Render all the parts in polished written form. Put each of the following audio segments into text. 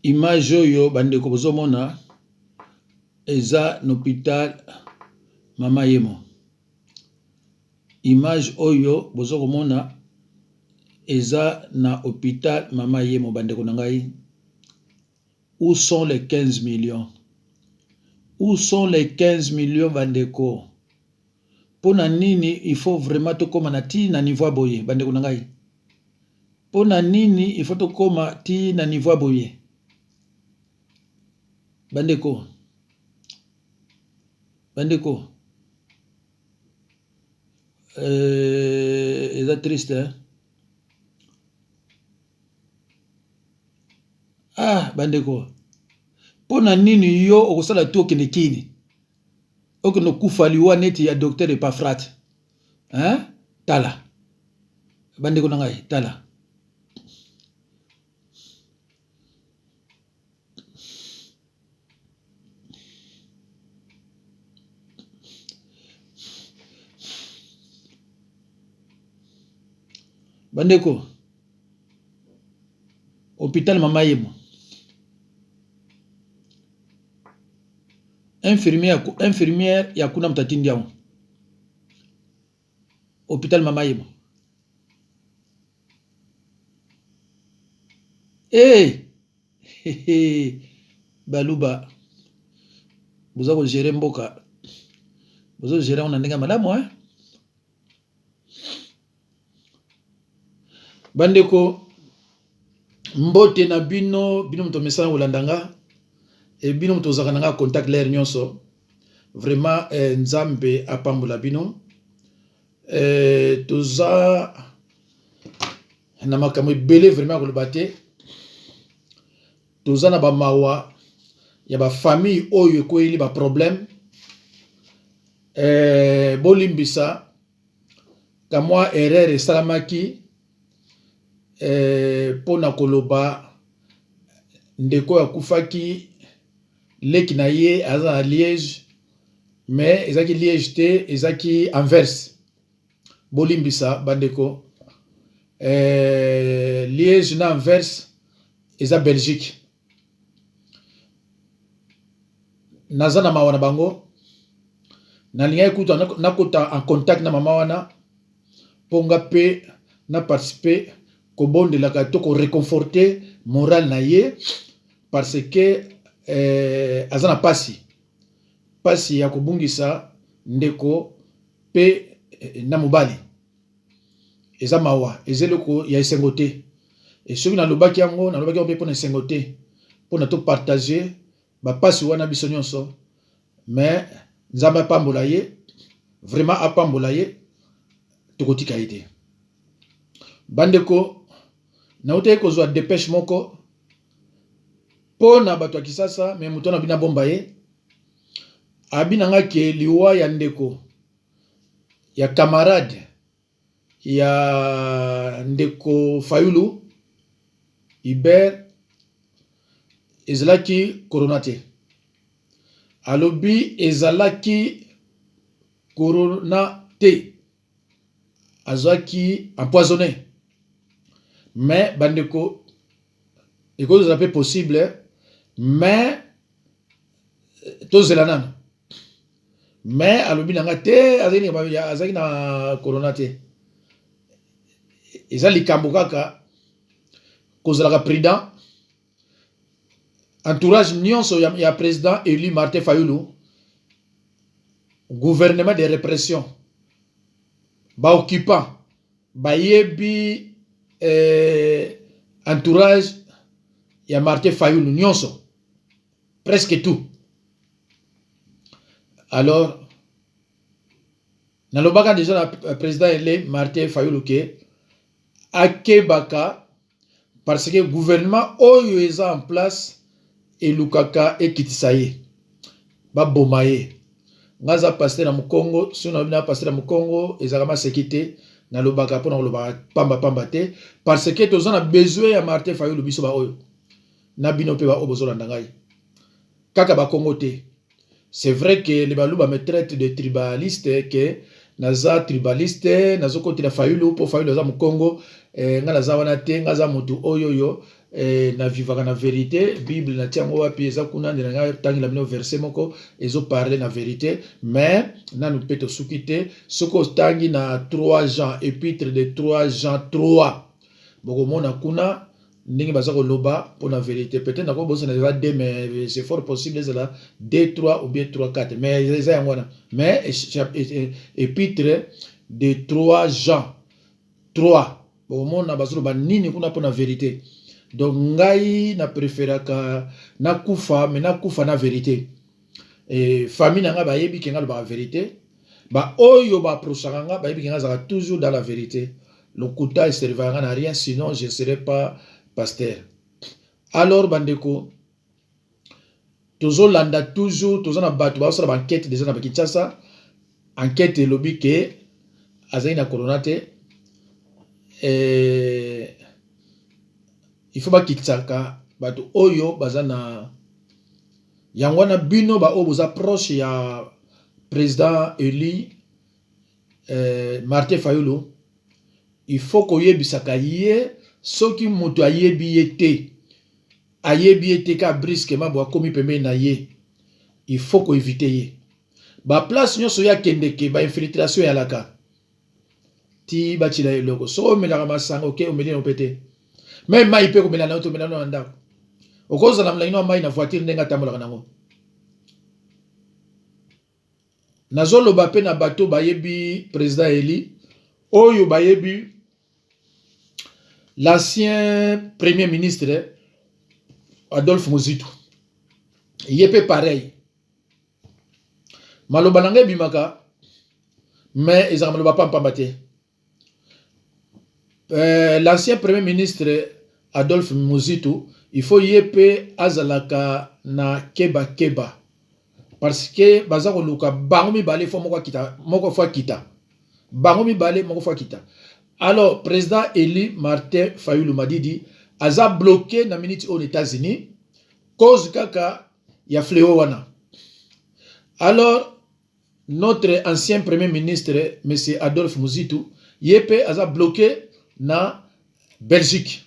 Image oyo bandeko bozomona eza l'hôpital Mama Yemo. Image oyo bozokomona eza na hôpital Mama Yemo bandeko na ngai. Où sont les 15 millions? Où sont les 15 millions bandeko? Pona nini il faut vraiment to koma na ti na niveau boye bandeko na ngai. Pona nini il faut to koma ti na niveau boye. Bandeko. Bandeko. C'est triste, hein? Ah, bandeko. Pona nini yo okosala to kene kini. Okeno kufaliwa neti ya docteur Epafrat. Hein? Tala. Bandeko na ngai, tala. Bandeko. Hôpital Mama Yemo. Infirmière yakuna mtatindi yao. Hôpital Mama Yemo. Eh! Baluba. Vous avez géré mboka. Vous avez géré on andinga malamu, hein? Bandeko mbote na bino mto mesana ulandanga e bino mto zakananga contact l'air nyonso vraiment nzambe apambola bino toza na makambo ebele vraiment kolobate toza na ba mawa ya ba famille oyo ekoyeli ba problème bolimbisa kamwa erreur esalamaki pona koloba ndeko ya kufaki leki na ye aza na Liège mais ezaki Liège te ezaki Anvers bolimbisa bandeko Liège na Anvers eza Belgique naza na mawa na bango nalinga ekuta nakota en contact na mama wana ponga pe na participer kobondelaka to ko réconforter moral na ye parce que aza na pasi ya kobungisa ndeko pe na mobali eza mawa ezeloko ya esengo te et soki nalobaki yango mpe mpona esengo te mpona to partager bapasi wana biso nyonso mais nzambe apambola ye vraiment apambola ye tokotika ye te bandeko nautaki kozwa dépêche moko pona bato ya Kisasa me moto na bina bomba ye abinanga ke liwa ya ndeko ya camarade ya ndeko Fayulu Hubert ezalaki corona te alobi ezalaki corona te azwaki empoisonné mais bandeko école ça peut possible mais tozela nano mais alobi nanga te azaki na corona te eza likambo kaka kozalaka prudent entourage nyonso ya président élu Martin Fayulu gouvernement de répression ba occupant bayebi entourage ya Martin Fayulu nyonso presque tout alors nalobaka déjà na président élu Martin Fayulu ke akebaka parce que gouvernement oyo eza en place elukaka ekitisa ye baboma ye ngaza pasteur na Mukongo sino na pasteur na Mukongo ezakama sécurité nalobaka pona kolobaka pamba te parce que tozana besoin ya Martin Fayulu biso ba oyo na bino pe ba obozolanda ngai kaka ba Congo te c'est vrai que les baluba me traitent de tribaliste que naza tribaliste nazokotila Fayulu po Fayulu za Mukongo nga naza wana te nga za mutu oyo na vivaka na vérité Bible na tiango wapi eza kuna ndinanga tangi la bino verset moko ezo parler na vérité mais nanu pe to sukite soko tangi na 3 Jean épître de 3 Jean 3 boko mona kuna ndenge baza koloba pour la vérité peut-être nako bosa na va 2 mais c'est fort possible ezala 2 3 ou bien 3 4 mais eza yangwana mais épître de 3 Jean 3 boko mona bazo ba nini kuna pour la vérité. Donc ngai na préféraka na kufa mais na kufa na vérité et famille nga ba yebi kenga ba vérité ba oyo ba prochanga nga ba yebi kenga za toujours dans la vérité le kuta ne servira à rien sinon je ne serai pas pasteur. Alors bandeko tozolanda toujours tozana bato ba sala enquête déjà na Kinshasa enquête lobi ke azali na coronate il faut pas kitaka bato oyo bazana yangwana bino ba o boza proche ya président Eli Martin Fayulu il faut ko yebisaka ye soki moto ayebi yete ka brusquement bo komi pembe na ye il faut ko éviter ye ba place nyonso ya kendeke ba infiltration ya laka ti ba chila eloko so melaka masanga ok o meli no pete même mai pe ko melana to melana ndako okoza na mlaino mai na voiture ndenga tambola nango nazolo ba pe na bato ba yebi président Eli oyo ba yebi l'ancien premier ministre Adolphe Muzitu yepe pareil maloba nanga bimaka mais ezaka maloba pambate l'ancien premier ministre Adolphe Muzitu il faut yepe azalaka na keba parce que baza ko luka bango mi balé fo moko fo kita bango mi balé moko fo kita. Alors président Eli Martin Fayulu Madidi aza bloqué na minute aux États-Unis cause kaka ya fléau wana. Alors notre ancien premier ministre monsieur Adolphe Muzitu yepe aza bloqué na Belgique.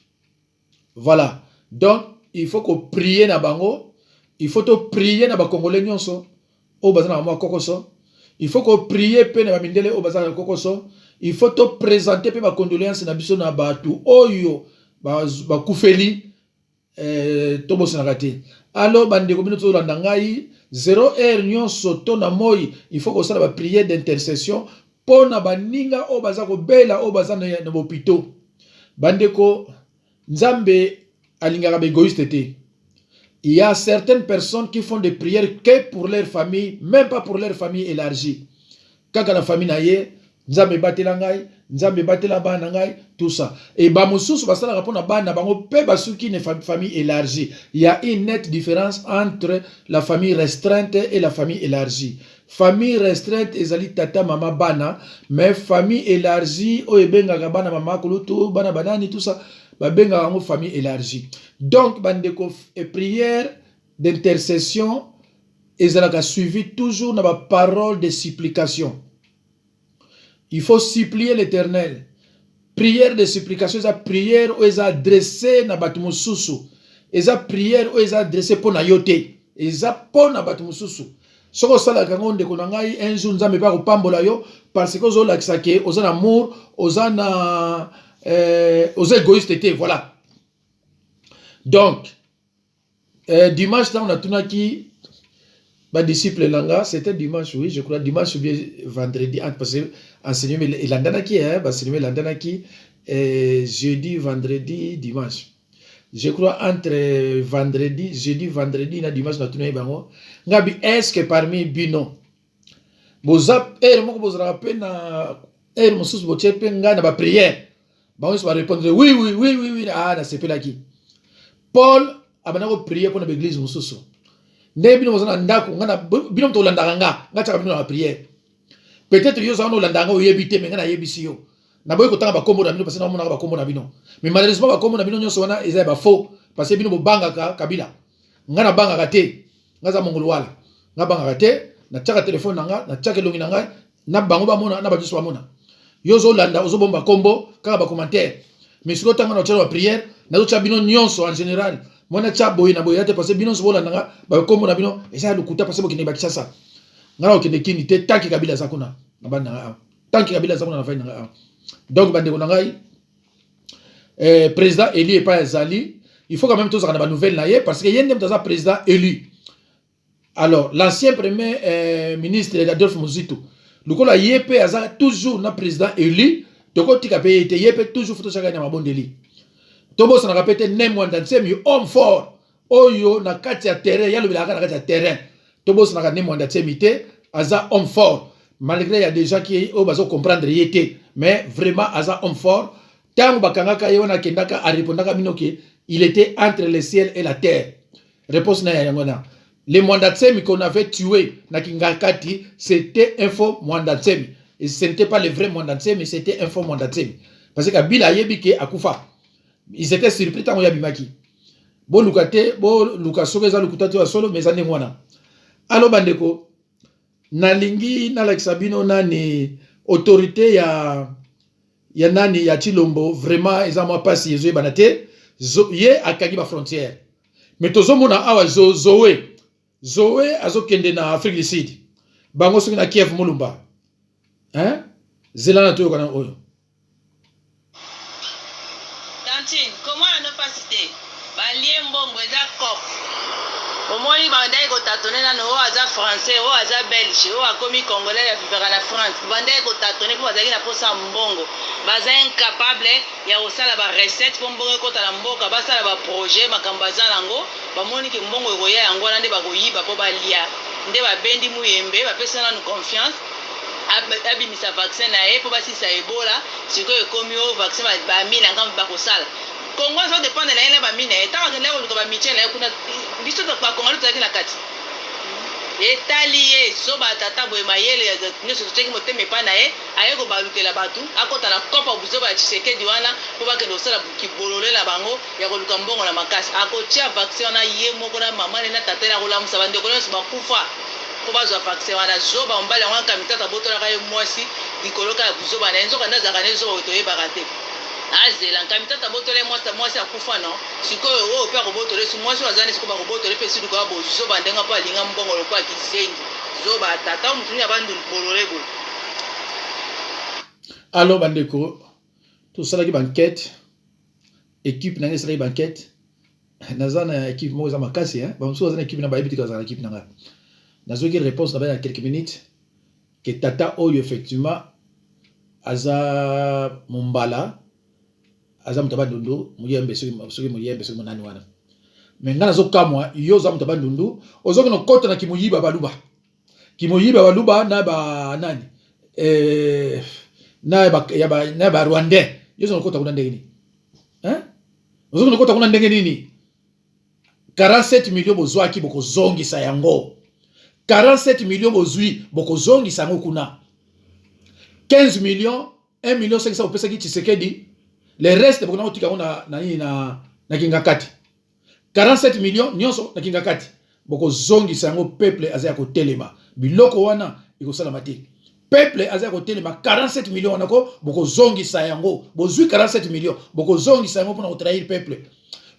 Voilà. Donc il faut qu'on prie na bango, il faut to prier na ba congolais nyonso o bazana mwa kokoso. Il faut qu'on prie pe na ba mindele o bazana kokoso. Il faut te présenter pe ba condoléances na biso na batu oyo ba kufeli to bosa na kati. Alors bande ko bino to landa ngai 0h nyonso to na moi il faut qu'on sala ba prière d'intercession pour na baninga o baza ko bela o bazana na hôpital. Bande ko nzambe alingaka ba égoïste te. Il y a certaines personnes qui font des prières que pour leur famille, même pas pour leur famille élargie. Quand la famille na ye nzambe batela ngai nzambe batela bana ngai tout ça et ba mususu basala rapona bana bango pe basuki ne famille élargie. Il y a une nette différence entre la famille restreinte et la famille élargie. Famille restreinte ezali tata mama bana mais famille élargie o ebenga bana mama kulutu bana banani tout ça ba benga bango famille élargie. Donc bandeko et prière d'intercession ezalaka suivi toujours na ba parole de supplication. Il faut supplier l'Éternel. Prière de supplication, c'est prière où ils adressé na batu mususu. Eza prière où ils adressé pour na yote. Eza pour na batu mususu. Soko sala kango ndeko na ngai un jour nzambe pa ko pambola yo parce que ozo lakisa ke oza na amour, oza na oza égoïste te, voilà. Donc dimanche là on a tunaki ba disciple langa, c'était dimanche, oui, je crois, dimanche ou bien vendredi, parce que enseignement il andana qui hein, enseignement il andana qui jeudi, vendredi, dimanche. Je crois entre vendredi, jeudi, vendredi na dimanche na tuna bango. Ngabi est-ce que parmi bino bozap moko bozara pe na mususu bochepe nga na ba prière. Bango se va répondre oui oui oui oui oui ah na sepela ki. Paul abana ko prier pour na église mususu. Ne bino mozana ndako ngana bino to landaka nga chaka bino na prière. Peut-être yo zano landanga o yebite mais ngana yebisi yo. Na boy ko tanga ba kombo na bino parce que na mona ba kombo na bino. Mais malheureusement ba kombo na bino nyonso wana eza ba faux parce que bino bo banga ka kabila. Ngana banga ka te. Ngaza mongolo wala. Nga banga ka te na chaka téléphone nanga na chaka longi nanga na bango ba mona na ba jiso ba mona. Yo zo landa ozo bomba kombo kaka ba commentaire. Mais siko tanga na chaka ba prière nazo cha bino nyonso en général mwana cha boy na boy ate parce bino sobola nanga ba kombo na bino eza lukuta parce bokine bakisa sa ngala okende kini te tanki kabila za kuna na bana tanki kabila za kuna na fa nanga donc bande ko nanga président élu et pas ezali il faut quand même tous avoir nouvelle là parce que yende mtaza président élu. Alors l'ancien premier ministre Adolphe Muzito lukola yepe aza toujours na président élu toko tika pe ete yepe toujours photo chaka na mabondeli tobo sana répéter ne mwanda tsemi homme fort oyo na kati ya terrain ya lobela na kati ya terrain tobo sana ne mwanda tsemi te aza homme fort malgré il y a des gens qui au bazo comprendre yete mais vraiment aza homme fort tant bakangaka yona kendaka a répondaka binoke il était entre le ciel et la terre réponse na yangona les Mwandatsemi qu'on avait tué na Kingakati, c'était un faux Mwandatsemi. Et ce n'était pas le vrai Mwandatsemi, c'était un faux Mwandatsemi. Parce que Kabila Yebike Akufa. Ils étaient surpris tant Yabimaki. Bon Lukate, bon Lukasogeza Lukutate wa solo, mais anne mwana. Alors bandeko, nalingi na Laksabino nani autorité ya nani ya Chilombo, vraiment ils ont pas si yezwe banate, ye akagi ba frontière. Mais tozo mona awa Zoé. Zoé azokende na Afrique du Sud. Bango soki na Kiev Mulumba. Hein? Zelana to kana oyo. Tantine, comment on n'a pas cité? Balien mbongo eza cop. Omoni bandai ko tatone na no aza français, o aza belge, o akomi congolais ya vivre na France. Bandai ko tatone ko azaki na posa mbongo. Baza incapable ya osala ba recette po mbongo ko tala mboka, basala ba projet makambaza nango. Bamoni ke mbongo ekoya yango na nde bakoyiba po balia nde babendi muyembe bapesana na confiance abimisa vaccin na ye po basisa ebola sikoyo ekomi o vaccin bamine anga bakosala kongo azo dépendre na ye na bamine ye ntango akende koluka bamitie na ye kuna biso bakongoli tozalaki na kati etali ye so batata boye mayele nyonso totiaki motema epai na ye aye kobalukela bato akota na kopa buzoba ya Tshisekedi wana po bakende kosala kibolole na bango ya koluka mbongo na makasi akotia vaccin wana ye moko na mama ne na tata na kolamusa bandeko nyonso bakufa po bazwa vaccin wana zoba mobali yango akamita botolaka ye mwasi likoloka ya buzoba na ye nzoka nde azalaka ne zoba toyebaka te azela nkamitata botole mwasi akufa no sikoyo oyo mpe akobotole si mwasi oyo azani sikoyo bakobotole mpe siluka babozoba ndenge mpo alinga mbongo lokwa kisengi zoba tata mutuni ya bandu bolole boye. Alors bandeko tosalaki banquête équipe nanga esalaki banquête naza na équipe moko eza makasi bamosusu aza na équipe na bayebi te kazala na équipe nanga nazoki réponse na bana na quelques minutes ke tata oyo effectivement aza mombala aza mutaba ndundu muyembe soki muyembe soki monani wana mais ngana zokamwa yo za mutaba ndundu ozoki no kota na kimuyiba baluba na ba nani na ba Rwandais yo zo kota kuna ndenge ni ozoki no kota kuna ndenge nini 47 millions bozwaki bokozongisa yango 47 millions bozwi bokozongisa yango kuna 15 millions 1 million 500 opesaki Tshisekedi le reste bokona otika na Kingakati 47 millions nyonso na Kingakati bokozongisa yango peuple azaya kotelema biloko wana ikosala te peuple azaya kotelema 47 millions wana ko bokozongisa yango bozwi 47 millions bokozongisa yango pona kotrahir peuple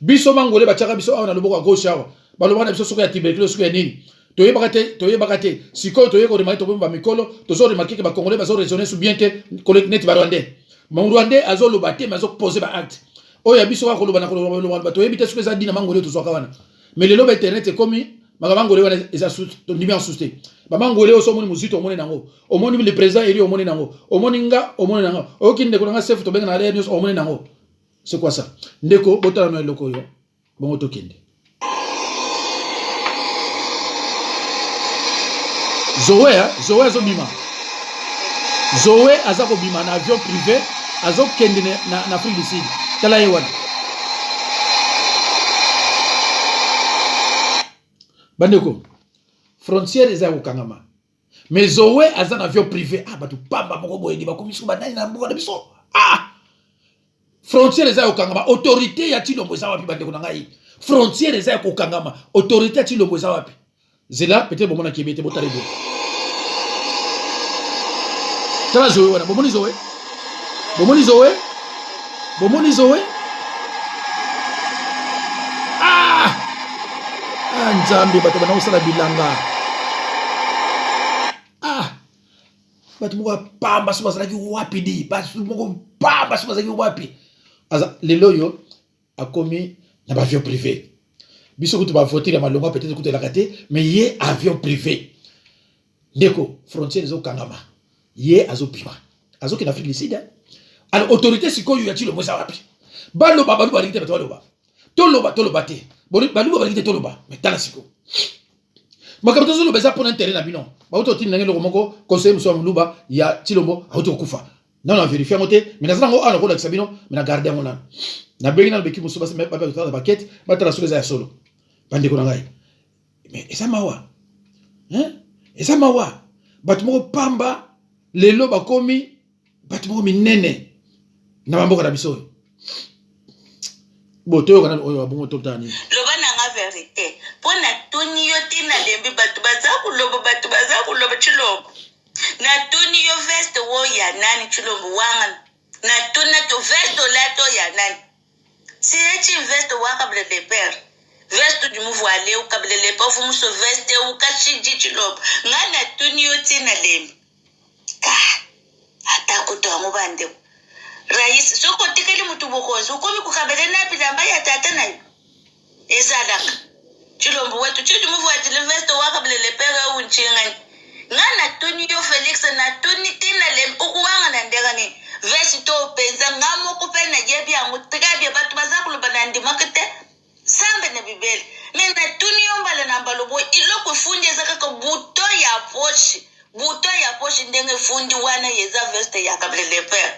biso mangole bachaka biso awa na loboko gauche awa baloba na biso soko ya tuberculose soko ya nini toyebaka te sikoyo toyeko remarquer tobomba mikolo tozo remarquer ke ba congolais bazo raisonner sous bien te collègue net ba rwandais mon rwandais azo loba te mazo poser ba acte oya biso ka koloba na koloba ba toyebi te soko za dina mangole to soka wana mais le loba internet ekomi mangole wana eza ndimi en souté ba mangole oso moni muzito omoni nango omoni le président élu omoni nango omoni nga omoni nango okinde ko nga chef to benga na ale nyos omoni nango c'est quoi ça ndeko botala no eloko yo bongo tokende Zoé azobima. Zoé azako bima na avion privé, azokende na Afrique du Sud. Tala yewana. Bandeko, frontière ezako kangama. Mais Zoé azan avion privé, batu pamba moko boye di bakomiso banani na mboka na biso. Frontière ezako kangama, autorité ya Tshilombo eza wapi bandeko na ngai. Frontière ezako kangama, autorité ya Tshilombo eza wapi. Zela peut-être bomona kibete botare bo. Tala Zoé wana, bomoni Zoé. Nzambe bato bana osala bilanga. Bato moko pamba so bazalaki wapi di. Bato moko pamba so bazalaki wapi. Aza lelo yo akomi na ba avion privé. Biso kutu ba voter ya malonga peut-être kutu la kate mais ye avion privé. Ndeko frontière zo kangama. Ye azopima. Azoki na Afrique du Sud. Alors autorité sikoyo ya tilo moza wapi. Baloba balu balikite bato baloba. Toloba te. Balu balikite toloba. Mais tala siko. Makabato zo loba za pona intérêt na bino. Ba auto tin ngelo moko conseil muso mluba ya tilombo auto kufa. Non non vérifier moté mais nazango ana ko la sabino mais na garder mona. Na bengi na beki muso ba se même pas ba paquet ba tala solo za solo. Bande ko ngai. Mais esa mawa. Hein? Esa mawa. Bato moko pamba lelo bakomi bato moko minene na bamboka na biso. Boto kana oyo abongo totani. Loba na nga verité. Pona tuni yo tina lembi bato baza kuloba chilobo. Na tuni yo veste wo ya nani chilobo wanga. Na tuna to veste lato ya nani. Si echi veste waka ble de père. Veste du mouvoile ou kable le pauvre muso veste ou kashiji chilobo. Nga na tuni yo tina lembi. Ata kutoa mubande. Rais soko tikeli mutu bokozi ukomi kukabele na bilamba ya tata nayo. Ezalaka. Chilombo wetu chidi muvu ati le veste waka bile le pere unchingani. Ngana tuni yo Felix na tuni tina le ukuwanga na ndegani. Vesi to penza ngamo kupena jebi yangu tigabi batu bazakulu banandi makete. Sambe na bibeli. Mena tuni yo mbale na mbalobo ilo kufunje zaka buto ya poshi. Buto ya poshi ndenge fundi wana yeza veste ya kabile le pere.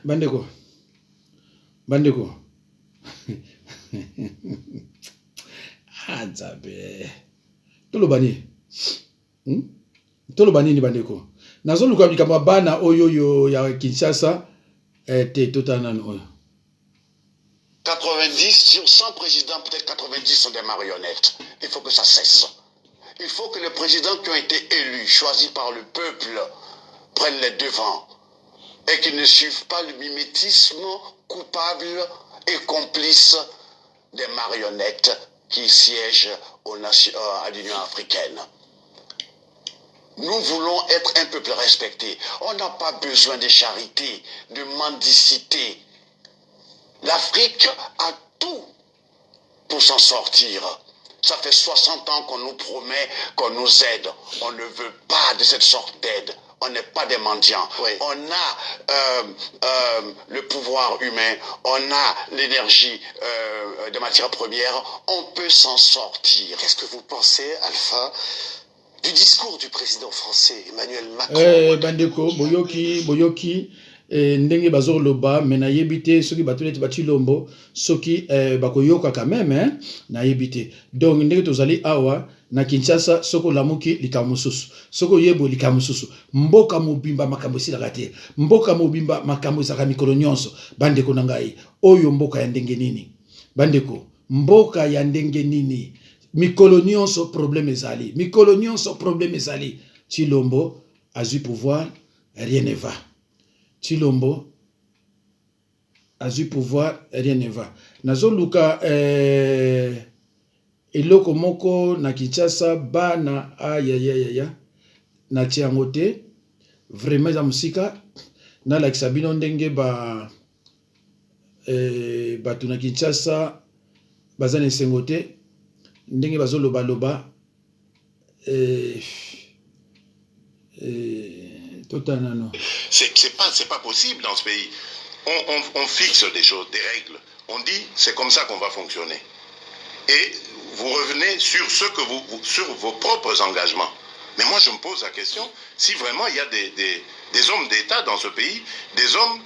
Bandeko. Nzambe. Tolobani ni bandeko. Nazo luka bikama bana oyo ya Kinshasa te totanan oyo. 90 sur 100 présidents, peut-être 90 sont des marionnettes. Il faut que ça cesse. Il faut que les présidents qui ont été élus, choisis par le peuple, prennent les devants et qu'ils ne suivent pas le mimétisme coupable et complice des marionnettes qui siègent à l'Union africaine. Nous voulons être un peuple respecté. On n'a pas besoin de charité, de mendicité. L'Afrique a tout pour s'en sortir. Ça fait 60 ans qu'on nous promet qu'on nous aide. On ne veut pas de cette sorte d'aide. On n'est pas des mendiants. Oui. On a le pouvoir humain, on a l'énergie de matières premières. On peut s'en sortir. Qu'est-ce que vous pensez, Alpha, du discours du président français, Emmanuel Macron? Bandeko, Boyoki. Ndenge bazor loba mena yebite soki batuleti batilombo soki bakoyoka quand même na yebite donc ndenge tozali awa na Kinshasa soko lamuki likamususu soko yebo likamususu mboka mobimba makambo silaka te mboka mobimba makambo isaka mikolo nyonso bandeko na ngai oyo mboka ya ndenge nini bandeko mboka ya ndenge nini mikolo nyonso problème ezali Chilombo azui pouvoir rien ne va. Chilombo a eu pouvoir, rien ne va. Nazo luka eloko moko na Kinshasa bana ayayaya na tiangote vraiment za musika na la kisabino ndenge ba batu na Kinshasa bazane sengote ndenge bazolo baloba C'est pas possible dans ce pays. On fixe des choses, des règles. On dit c'est comme ça qu'on va fonctionner. Et vous revenez sur sur vos propres engagements. Mais moi je me pose la question si vraiment il y a des hommes d'État dans ce pays, des hommes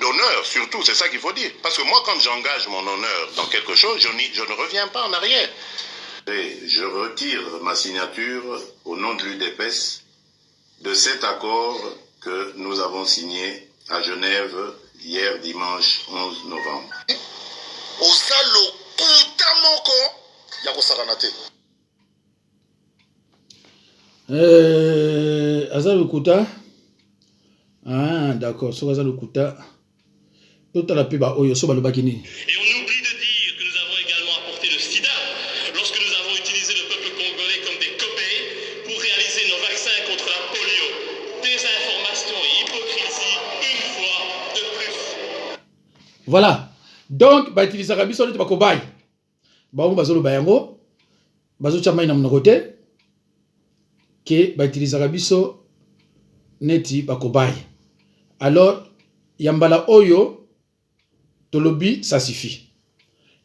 d'honneur surtout, c'est ça qu'il faut dire. Parce que moi quand j'engage mon honneur dans quelque chose, je ne reviens pas en arrière. Et je retire ma signature au nom de l'UDPS de cet accord que nous avons signé à Genève hier dimanche 11 novembre. Aza Lokuta. Ah d'accord, so Aza Lokuta. Total la pub oyo so balobaki nini. Et on oublie de dire que nous avons également apporté le sida lorsque nous avons utilisé le peuple congolais comme des cobayes pour réaliser nos vaccins contre la polio. Désinformation et hypocrisie une fois de plus. Voilà. Donc, ba utilisaka biso neti bakobai. Bango bazoloba yango, bazochama ina monoko te ke ba utilisaka biso neti bakobai. Alors, yambala oyo tolobi ça suffit.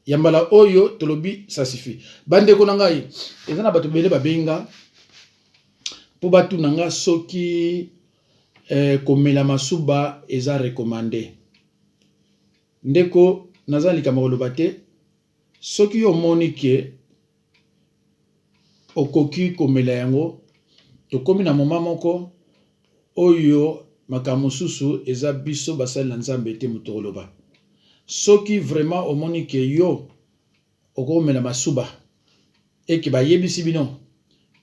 Yambala oyo tolobi ça suffit. Bande ko nangai ezana bato bele babenga po batu nanga soki komela masuba eza recommandé. Ndeko nazali kamakoloba te soki yo moni ke okoki komela yango tokomi na moma moko oyo makambo susu eza biso basali na nzambe te mutoloba. Soki vraiment omoni ke yo okomela masuba eke bayebisi bino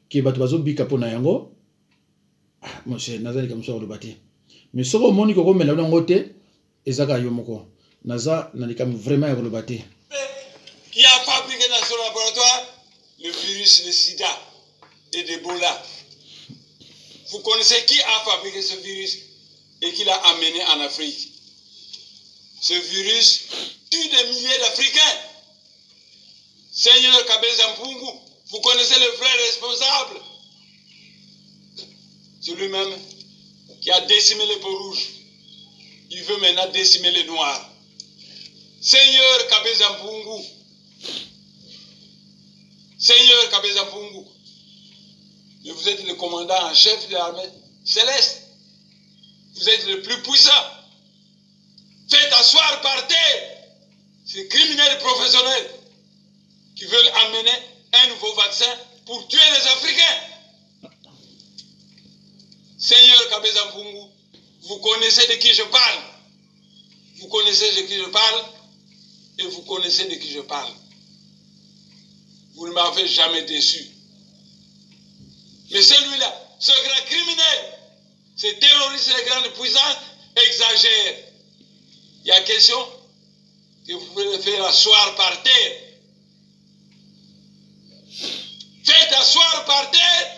ke bato bazobika pona yango monsieur nazali kamuso koloba te. Mais soki omoni ko komela yango te ezaka yo moko. Naza nalikam vraiment ya koloba te. Qui a fabriqué dans son laboratoire le virus de sida et d'Ebola. Vous connaissez qui a fabriqué ce virus et qui l'a amené en Afrique? Ce virus tue des milliers d'Africains. Seigneur Kabeza Mpungu, vous connaissez le vrai responsable? C'est lui-même qui a décimé les peaux rouges. Il veut maintenant décimer les noirs. Seigneur Kabeza Mpungu, Seigneur Kabeza Mpungu, vous êtes le commandant en chef de l'armée céleste. Vous êtes le plus puissant. Faites asseoir par terre ces criminels professionnels qui veulent amener un nouveau vaccin pour tuer les Africains. Seigneur Kabeza Mpungu, vous connaissez de qui je parle. Vous connaissez de qui je parle et vous connaissez de qui je parle. Vous ne m'avez jamais déçu. Mais celui-là, ce grand criminel, ces terroristes et les grandes puissances exagèrent. Il y a question que vous pouvez le faire asseoir par terre. Faites asseoir par terre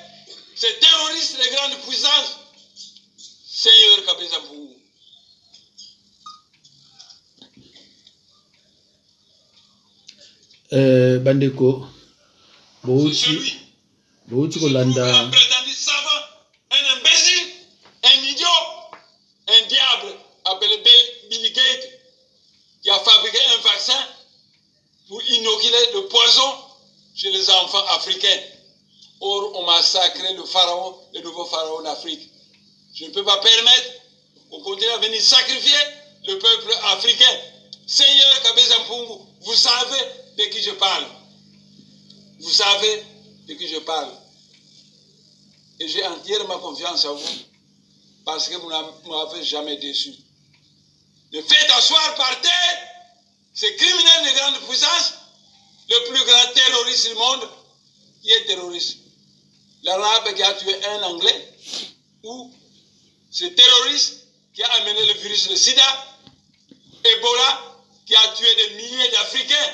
ces terroristes et les grandes puissances. Seigneur Kabeza Mpungu. Bandeko Bouti Kolanda. Un prétendu savant, un imbécile, un idiot, un diable appelé Bill Gates qui a fabriqué un vaccin pour inoculer le poison chez les enfants africains. Or, on massacrait le pharaon, le nouveau pharaon d'Afrique. Je ne peux pas permettre qu'on continue à venir sacrifier le peuple africain. Seigneur Kabeza Mpungu, vous savez de qui je parle. Vous savez de qui je parle. Et j'ai entièrement confiance en vous parce que vous ne m'avez jamais déçu. Mais faites asseoir par terre ces criminels de grande puissance, le plus grand terroriste du monde, qui est terroriste. L'arabe qui a tué un Anglais, ou ce terroriste qui a amené le virus de sida, Ebola, qui a tué des milliers d'Africains,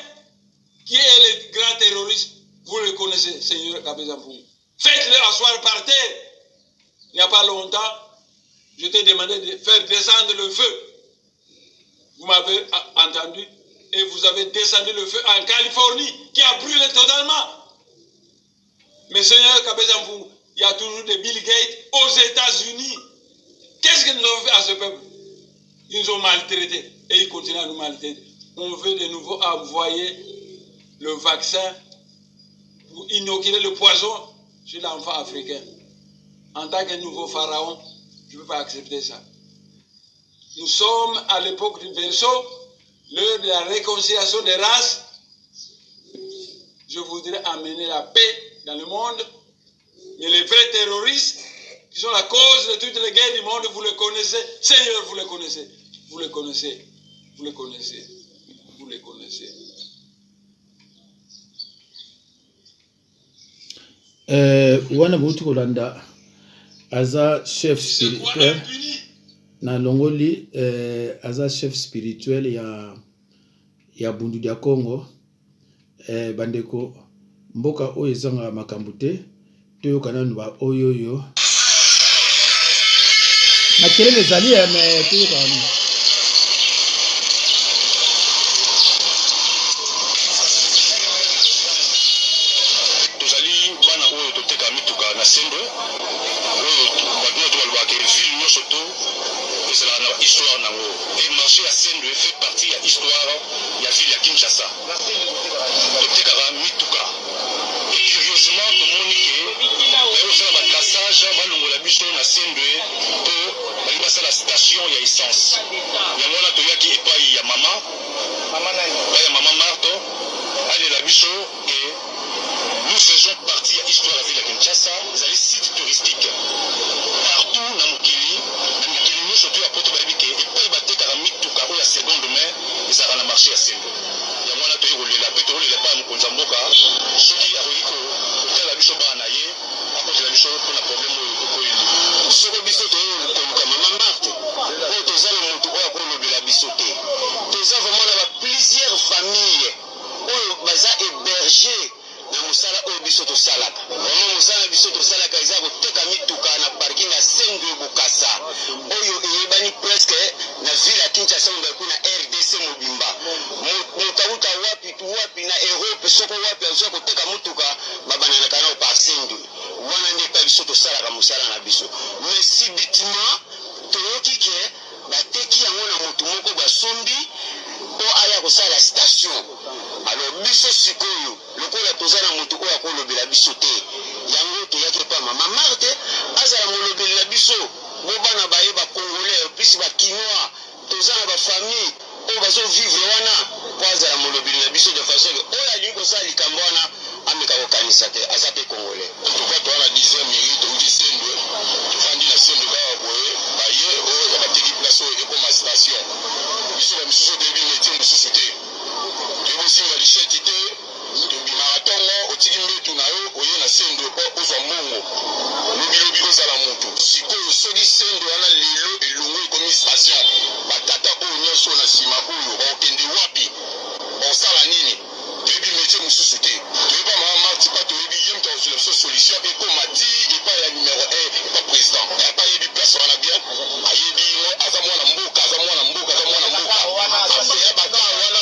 qui est le grand terroriste, vous le connaissez, Seigneur Kabeza Mpungu. Faites-le asseoir par terre. Il n'y a pas longtemps, je t'ai demandé de faire descendre le feu. Vous m'avez entendu et vous avez descendu le feu en Californie qui a brûlé totalement. Mais Seigneur Kabeza Mpungu, il y a toujours des Bill Gates aux États-Unis. Qu'est-ce qu'ils nous ont fait à ce peuple? Ils nous ont maltraités et ils continuent à nous maltraiter. On veut de nouveau envoyer le vaccin pour inoculer le poison chez l'enfant africain. En tant que nouveau pharaon, je ne peux pas accepter ça. Nous sommes à l'époque du Verseau, l'heure de la réconciliation des races. Je voudrais amener la paix dans le monde. Mais les vrais terroristes, qui sont la cause de toutes les guerres du monde, vous les connaissez. Seigneur, vous les connaissez. Vous les connaissez. Vous les connaissez. Vous les connaissez. Wana Bouti Kolanda, Aza chef spirituel. na longoli aza chef spirituel ya Bundu dia Congo. Bandeko mboka oyo ezanga makambo te toyokana ba oyoyo na kelele ezali me toyokana tozali bana oyo toteka mituka na Sendwe oyo baduna to balobaka ville nyonso to ezala na histoire nango et marché ya Sendwe fait partie ya histoire ya ville ya Kinshasa. Totekaka mituka et curieusement tomoni ke bayosala batraçage balongola biso na Sendwe po bali basala station ya essence yango wana toyaki epai ya mama Marto alela biso ke nous faisons partie de l'histoire de la ville de Kinshasa, les sites touristiques partout dans Mokili, nous surtout à Porto Balibike, et pas y battre car mituka ou la seconde main, ils ont marché à Sendo. Il y a moi là tu rouler la pétrole les pas Mkonzamboka, ceux qui a réussi que la biso ba naie, à cause de la biso pour le problème au Koili. Ce que biso to comme maman Marthe, pour tous les gens qui ont pour le la bisoté. Tous vraiment plusieurs familles où baza hébergés na musala oyo biso tosalaka vraiment musala biso tosalaka eza koteka mituka na parking ya Sendwe Bukasa oyo eyebani presque na ville ya Kinshasa mbaku na RDC mobimba mutauta wapi na Europe soko wapi azwa koteka mutuka babananaka nao par Sendwe wana nde pa biso tosalaka musala na biso mais subitement toyoki ke bateki yango na motu moko basombi po aya kosala station alors biso sikoyo lokola tozana motu oyo akolobela biso te yango toyaki pa mama Marthe azala molobela biso bo bana bayeba congolais plus ba kinois tozana ba famille oyo bazo vivre wana po azala molobela biso de façon que oyo ali kosala likambo wana ameka kokanisa te aza pe congolais toka toana 10e mérite ou 10 Sendwe tofandi na Sendwe bawa boye baye oyo bateki place oyo ekoma station biso ba misusu debi métier mosusu te tobosinga lisheti te tobimaka ntongo otiki mbetu na yo oye na Sendwe po ozwa mbongo lobilobi ozala motu sikoyo soki Sendwe wana lelo elongo ekomi station batata oyo nyonso na nsima oyo bakokende wapi bakosala nini toyebi métier mosusu te toyeba mama Marthe pa toyebi ye moto akozwela biso solution ekoma ti epai ya numero 1 epa président epa yebi place wana bien ayebi aza mwana mboka afeya bakar wana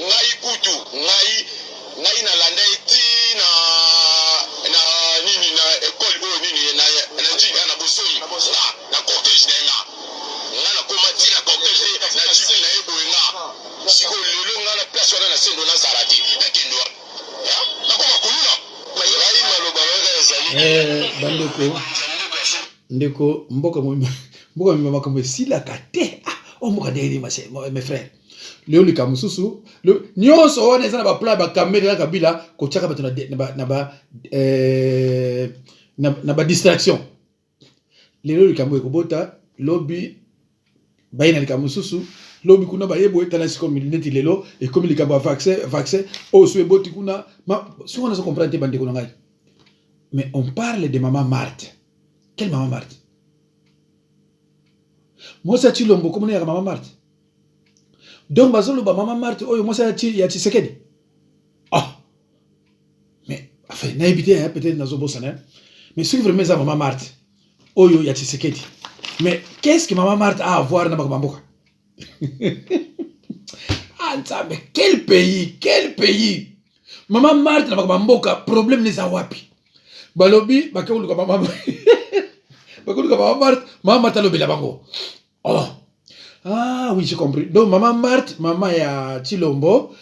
ngai kutu ngai nalanda eti na nini na école oyo nini na njinga na bosoi na cortège na nga nakoma ti na cortège na jiki na ye boye nga sikoyo lelo nga na place wana na Sendwe nazala te nakende wapi nakoma koluna ngai maloba wana ezali bandeko ndeko mboka mboka makambo esilaka te mboka ndeni mes frères leo likambo susu nyonso wana eza na baplan bakamere ya Kabila kotiaka bato na badistraction lelo likambo ekobota lobi baye na likambo susu lobi kuna bayebo etala siko neti lelo ekomi likambo ya vaccin oyo so eboti kuna soki wana so comprendre te bandeko na ngai mais on parle de maman Marthe. Quelle maman Marthe? Moi ça tu lombo comment ya maman Marthe? Donc bazolo ba maman Marthe oyo moi ça ya Tshisekedi. Ah. Mais enfin na évité peut-être nazo bosana. Mais ce qui vraiment ça maman Marthe oyo ya Tshisekedi. Mais qu'est-ce que maman Marthe a à voir na Bakamboka? Ah mais quel pays? Maman Marthe na Bakamboka problème les a wapi? Balobi bakulu ka maman maman Marthe lobela bango. Oh. Ah oui, j'ai compris. Donc maman Marthe, maman ya Chilombo,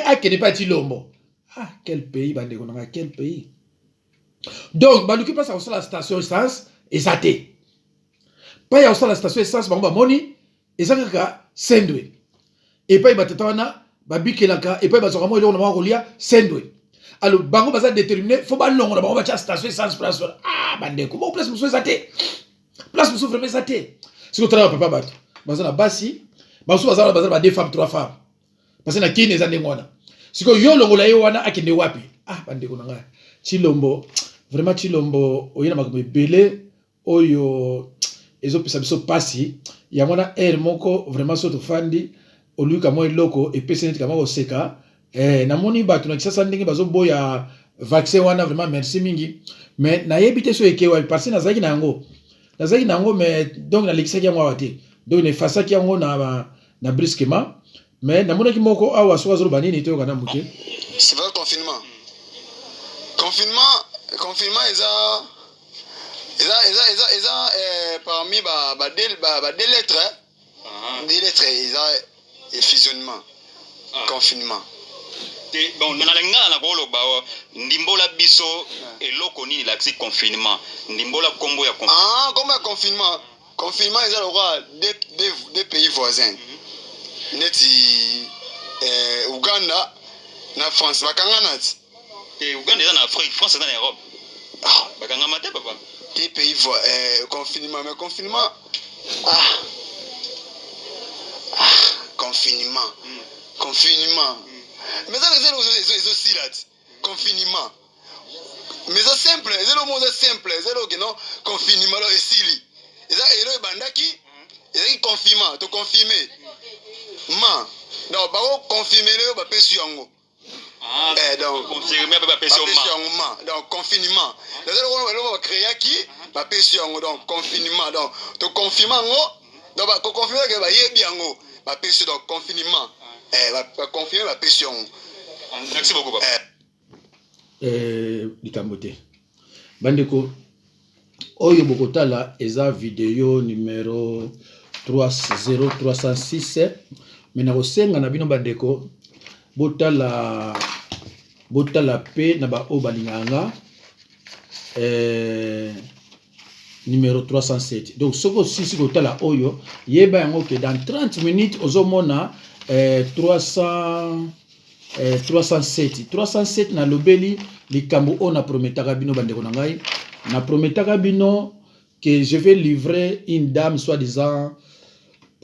akene pas Chilombo. Ah, quel pays bandeko na quel pays. Donc baluki passe à la station essence et ça té. Pas ya la station essence bango moni et ça ka Sendwe. Et pas batata wana babikelaka et pas bazoka mo eloko na bango lia Sendwe. Alors bango baza déterminé faut ba longo na bango ba station essence place. Ah bandeko, bon place muso ezate. Place muso vraiment ezate. Si vous travaillez papa bato, baza na basi, baso baza ba 2 femmes 3 femmes. Parce que na kine za ndengona. Siko yo longo la yo wana akende wapi? Ah bandeko na nga. Chilombo, vraiment Chilombo oyena makambo ebele oyo ezopesa biso pasi yango na air moko vraiment soto fandi oluka mo eloko epesi neti kama koseka namoni bato na kisasa ndenge bazoboya vaccin wana vraiment merci mingi mais nayebi te so ekewa parce nazalaki na yango mais donc nalekisaki yango awa te donc nefasaki yango na brusquement mais namonaki moko awa soki azoloba nini toyoka na moke. C'est vrai, confinement eza parmi des lettres eza fusionnement confinement. Bon, na lengala na koloba ndimbola biso eloko nini la confinement ndimbola kombo ya confinement. Kombo ya confinement eza le roi des pays voisins. Neti Uganda na France bakangana ti. Uganda eza na Afrique, France eza na Europe. Bakangama te papa. Des pays confinement mais confinement confinement. Mais ça les aussi là. Confinement. Mais ça simple, c'est le mot simple, c'est le non confinement là ici. Et ça et le bandaki, et confinement, to confirmer. Non, ba confirmer le ba pesu yango. Donc confirmer ba pesu yango. Donc confinement. Là le créer qui ba pesu yango donc confinement. Donc to confirmer yango, donc ba confirmer que ba yebi yango, ba pesu donc confinement. Va confirmer la pression. Merci beaucoup, papa. Likambote. Bandeko, oyo bokotala eza vidéo numéro 306. Mais na kosenga na bino bandeko, botala pe na ba o balinganga. Numéro 307. Donc, ce que si botala oyo, yeba yango que dans 30 minutes, ozomona 307 na lobeli likambo on a prometaka bino bandeko na ngai na prometaka bino que je vais livrer une dame soi-disant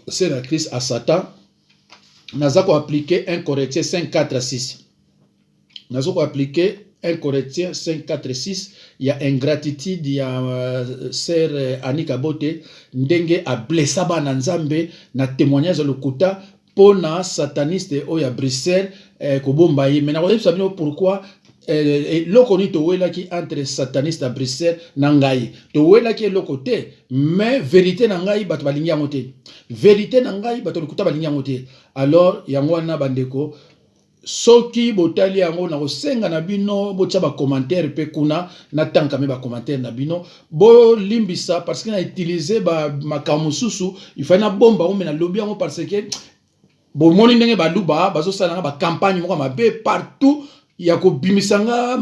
sénatrice à Satan nazako appliquer 1 Corinthiens 5:4-6 nazako appliquer 1 Corinthiens 5:4-6 il y a ingratitude il y a sœur Anika Bote ndenge a blessa bana nzambe na témoignage lokuta pona sataniste oya Bruxelles kobomba ye mena ko sabino pourquoi loko ni to wela ki entre sataniste à Bruxelles na ngai to wela ki loko te mais vérité na ngai bato balingi yango te vérité na ngai bato lokuta balingi yango te alors yango wana bandeko soki botali yango na kosenga na bino botia ba commentaire pe kuna na tanka me ba commentaire na bino bo limbisa parce que na utiliser ba makamususu il faut na bomba o mena lobby yango parce que bon moni ndenge baluba bazo sala ba campagne moko mabe partout ya ko bimisanga